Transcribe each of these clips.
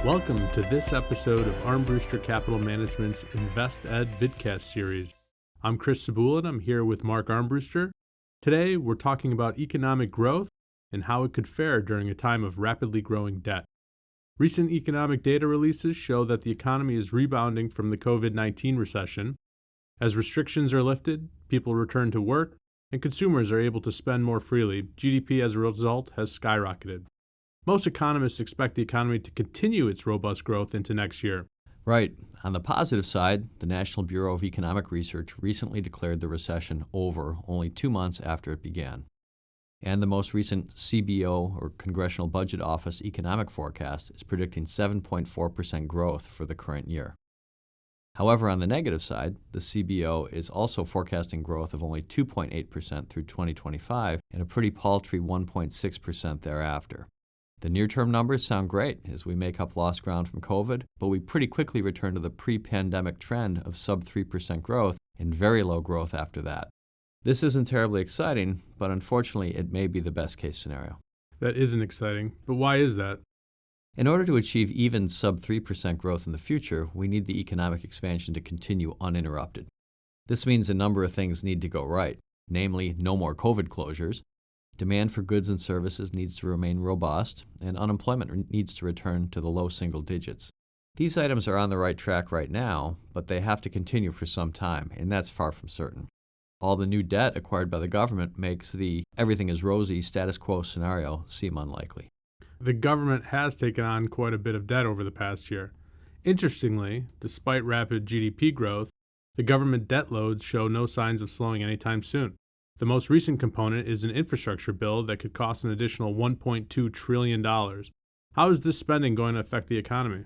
Welcome to this episode of Armbruster Capital Management's InvestEd Vidcast series. I'm Chris Sabula and I'm here with Mark Armbruster. Today we're talking about economic growth and how it could fare during a time of rapidly growing debt. Recent economic data releases show that the economy is rebounding from the COVID-19 recession. As restrictions are lifted, people return to work, and consumers are able to spend more freely. GDP as a result has skyrocketed. Most economists expect the economy to continue its robust growth into next year. Right. On the positive side, the National Bureau of Economic Research recently declared the recession over only 2 months after it began. And the most recent CBO, or Congressional Budget Office, economic forecast is predicting 7.4% growth for the current year. However, on the negative side, the CBO is also forecasting growth of only 2.8% through 2025 and a pretty paltry 1.6% thereafter. The near-term numbers sound great as we make up lost ground from COVID, but we pretty quickly return to the pre-pandemic trend of sub-3% growth and very low growth after that. This isn't terribly exciting, but unfortunately it may be the best-case scenario. That isn't exciting, but why is that? In order to achieve even sub-3% growth in the future, we need the economic expansion to continue uninterrupted. This means a number of things need to go right, namely no more COVID closures, demand for goods and services needs to remain robust, and unemployment needs to return to the low single digits. These items are on the right track right now, but they have to continue for some time, and that's far from certain. All the new debt acquired by the government makes the everything is rosy status quo scenario seem unlikely. The government has taken on quite a bit of debt over the past year. Interestingly, despite rapid GDP growth, the government debt loads show no signs of slowing anytime soon. The most recent component is an infrastructure bill that could cost an additional $1.2 trillion. How is this spending going to affect the economy?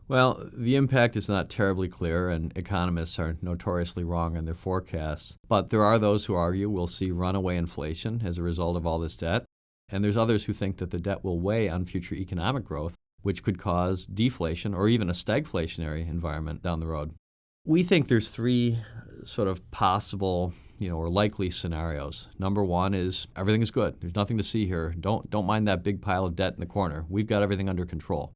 Well, the impact is not terribly clear, and economists are notoriously wrong in their forecasts. But there are those who argue we'll see runaway inflation as a result of all this debt, and there's others who think that the debt will weigh on future economic growth, which could cause deflation or even a stagflationary environment down the road. We think there's three sort of possible or likely scenarios. Number one is everything is good. There's nothing to see here. Don't mind that big pile of debt in the corner. We've got everything under control.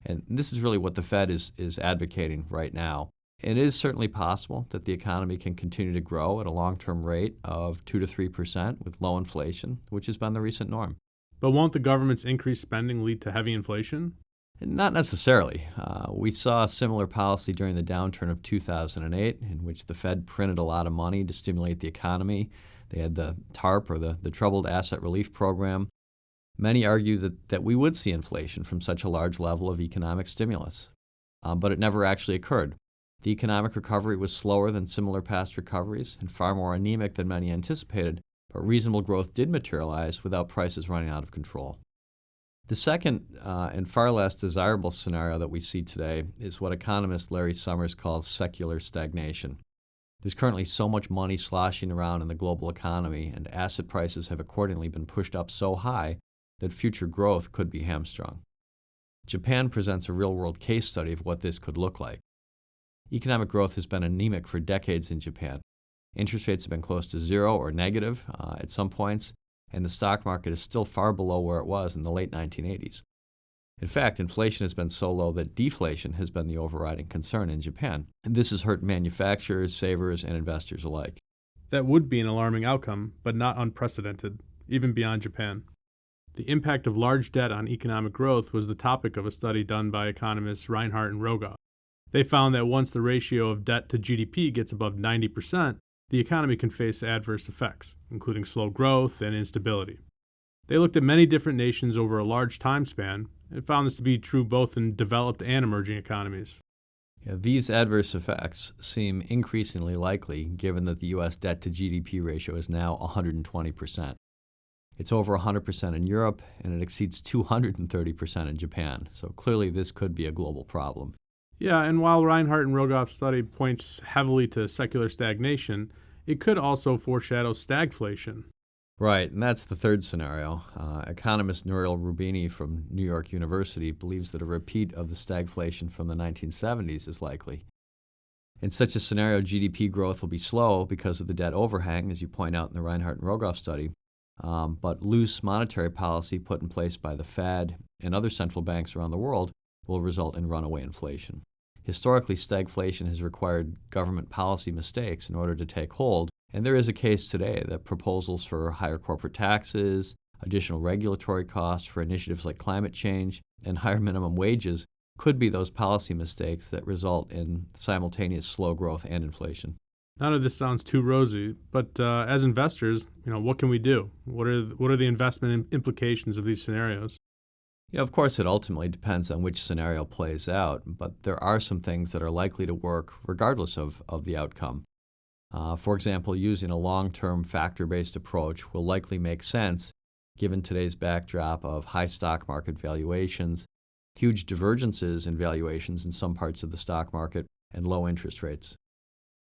And this is really what the Fed is advocating right now. It is certainly possible that the economy can continue to grow at a long-term rate of 2 to 3% with low inflation, which has been the recent norm. But won't the government's increased spending lead to heavy inflation? Not necessarily. We saw a similar policy during the downturn of 2008, in which the Fed printed a lot of money to stimulate the economy. They had the TARP, or the Troubled Asset Relief Program. Many argue that we would see inflation from such a large level of economic stimulus, but it never actually occurred. The economic recovery was slower than similar past recoveries and far more anemic than many anticipated, but reasonable growth did materialize without prices running out of control. The second and far less desirable scenario that we see today is what economist Larry Summers calls secular stagnation. There's currently so much money sloshing around in the global economy, and asset prices have accordingly been pushed up so high that future growth could be hamstrung. Japan presents a real-world case study of what this could look like. Economic growth has been anemic for decades in Japan. Interest rates have been close to zero or negative at some points, and the stock market is still far below where it was in the late 1980s. In fact, inflation has been so low that deflation has been the overriding concern in Japan, and this has hurt manufacturers, savers, and investors alike. That would be an alarming outcome, but not unprecedented, even beyond Japan. The impact of large debt on economic growth was the topic of a study done by economists Reinhardt and Rogoff. They found that once the ratio of debt to GDP gets above 90%, the economy can face adverse effects, including slow growth and instability. They looked at many different nations over a large time span and found this to be true both in developed and emerging economies. These adverse effects seem increasingly likely given that the U.S. debt to GDP ratio is now 120%. It's over 100% in Europe, and it exceeds 230% in Japan, so clearly this could be a global problem. Yeah, and while Reinhardt and Rogoff's study points heavily to secular stagnation, it could also foreshadow stagflation. Right, and that's the third scenario. Economist Nouriel Roubini from New York University believes that a repeat of the stagflation from the 1970s is likely. In such a scenario, GDP growth will be slow because of the debt overhang, as you point out in the Reinhardt and Rogoff study, but loose monetary policy put in place by the Fed and other central banks around the world will result in runaway inflation. Historically, stagflation has required government policy mistakes in order to take hold, and there is a case today that proposals for higher corporate taxes, additional regulatory costs for initiatives like climate change, and higher minimum wages could be those policy mistakes that result in simultaneous slow growth and inflation. None of this sounds too rosy, but as investors, what can we do? What are the investment implications of these scenarios? Of course, it ultimately depends on which scenario plays out, but there are some things that are likely to work regardless of the outcome. For example, using a long-term factor-based approach will likely make sense given today's backdrop of high stock market valuations, huge divergences in valuations in some parts of the stock market, and low interest rates.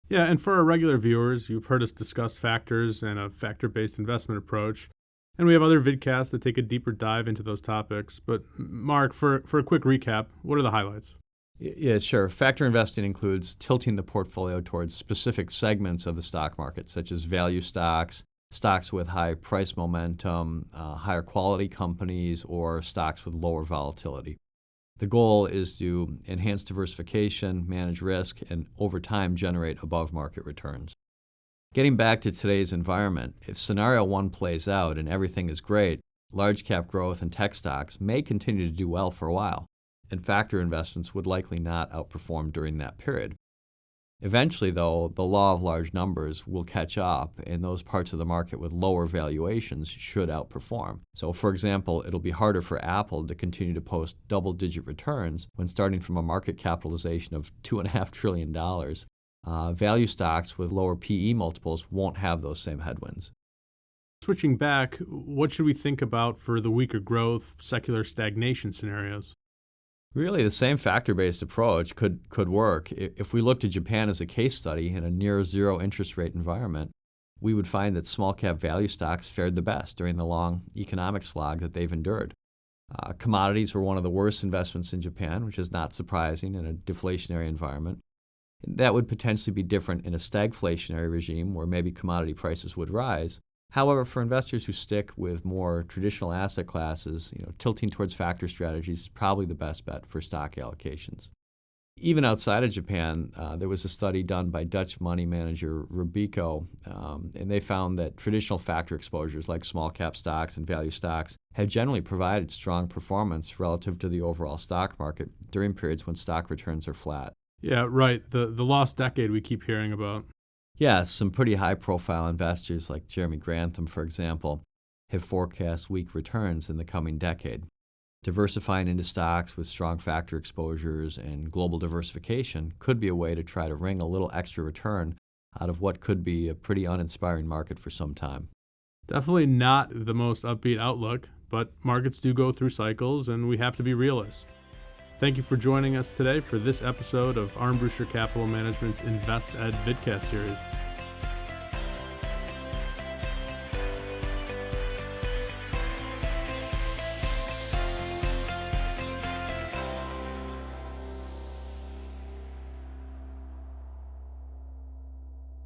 Yeah, and for our regular viewers, you've heard us discuss factors and a factor-based investment approach. And we have other vidcasts that take a deeper dive into those topics. But Mark, for a quick recap, what are the highlights? Yeah, sure. Factor investing includes tilting the portfolio towards specific segments of the stock market, such as value stocks, stocks with high price momentum, higher quality companies, or stocks with lower volatility. The goal is to enhance diversification, manage risk, and over time generate above-market returns. Getting back to today's environment, if scenario one plays out and everything is great, large cap growth and tech stocks may continue to do well for a while, and factor investments would likely not outperform during that period. Eventually, though, the law of large numbers will catch up, and those parts of the market with lower valuations should outperform. So, for example, it'll be harder for Apple to continue to post double-digit returns when starting from a market capitalization of $2.5 trillion. Value stocks with lower PE multiples won't have those same headwinds. Switching back, what should we think about for the weaker growth, secular stagnation scenarios? Really, the same factor-based approach could work. If we looked at Japan as a case study in a near-zero interest rate environment, we would find that small-cap value stocks fared the best during the long economic slog that they've endured. Commodities were one of the worst investments in Japan, which is not surprising in a deflationary environment. That would potentially be different in a stagflationary regime where maybe commodity prices would rise. However, for investors who stick with more traditional asset classes, tilting towards factor strategies is probably the best bet for stock allocations. Even outside of Japan, there was a study done by Dutch money manager Robeco, and they found that traditional factor exposures like small cap stocks and value stocks have generally provided strong performance relative to the overall stock market during periods when stock returns are flat. Yeah, right. The lost decade we keep hearing about. Yes, some pretty high-profile investors like Jeremy Grantham, for example, have forecast weak returns in the coming decade. Diversifying into stocks with strong factor exposures and global diversification could be a way to try to wring a little extra return out of what could be a pretty uninspiring market for some time. Definitely not the most upbeat outlook, but markets do go through cycles and we have to be realists. Thank you for joining us today for this episode of Armbruster Capital Management's InvestEd Vidcast series.